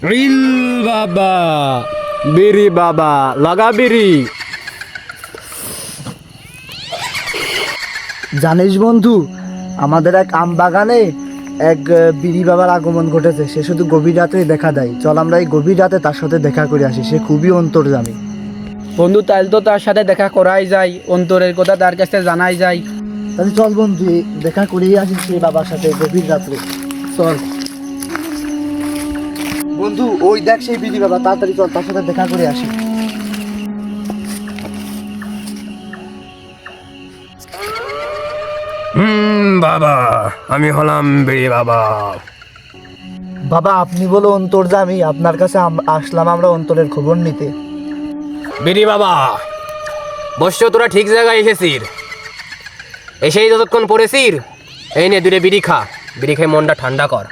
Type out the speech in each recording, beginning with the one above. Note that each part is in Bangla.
রিল বাবা, বিড়ি বাবা, লাগা বিড়ি। জানিস বন্ধু, আমাদের এক আম বাগানে এক বিড়ি বাবার আগমন ঘটেছে। সে শুধু গভীর রাতেই দেখা দেয়। চল আমরা এই গভীর রাতে তার সাথে দেখা করে আসি। সে খুবই অন্তর্যামী। বন্ধু, তাইলে তো তার সাথে দেখা করাই যায়, অন্তরের কথা তার কাছে জানাই যায়। তাহলে চল বন্ধু, দেখা করেই আসি সেই বাবার সাথে গভীর রাত্রে। চল বন্ধু, ওই দেখ সেই বিড়ি বাবা, তাড়াতাড়ি চল তার সাথে দেখা করে আসি। বাবা, আমি হলাম বিড়ি বাবা। বাবা, আপনি বলো অন্তর্যামী, আপনার কাছে আসলাম আমরা অন্তরের খবর নিতে। বিড়ি বাবা, বস্য তোরা ঠিক জায়গায় এসেছিস। এসেই যতক্ষণ পড়েছিস, এই নে দুটো বিড়ি খা। বিড়ি খেয়ে মনটা ঠান্ডা কর।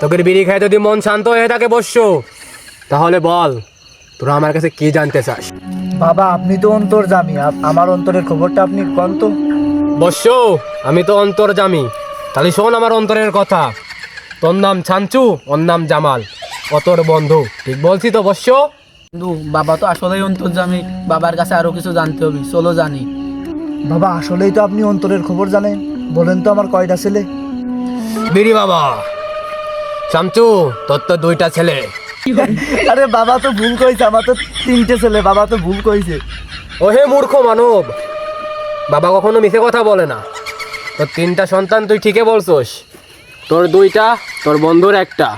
তোকে বিড়ি খায় যদি মন শান্ত হয়ে থাকে বস্য, তাহলে বল তোরা আমার কাছে কি জানতে চাস? বাবা, আপনি তো অন্তর্যামী, আমার অন্তরের খবরটা আপনি কোন তো। বস্য, আমি তো অন্তর্যামী। তাহলে শোন আমার অন্তরের কথা। তোর নাম ছাঞ্চু, ওর নাম জামাল, ও তোর বন্ধু। ঠিক বলছি তো বস্য? বন্ধু, বাবা তো আসলেই অন্তর্যামী, বাবার কাছে আরো কিছু জানতে হবে, চলো জানি। বাবা, আসলেই তো আপনি অন্তরের খবর জানেন। বলেন তো আমার কয়টা ছেলে? বিড়ি বাবা, শামচু, তোর তো দুইটা ছেলে। আরে বাবা তো ভুল কইছে, আমার তো তিনটে ছেলে। বাবা তো ভুল কইছে। ও হে মূর্খ মানব, বাবা কখনো মিথ্যে কথা বলে না। তোর তিনটা সন্তান, তুই ঠিকই বলছোস। তোর দুইটা, তোর বন্ধুর একটা।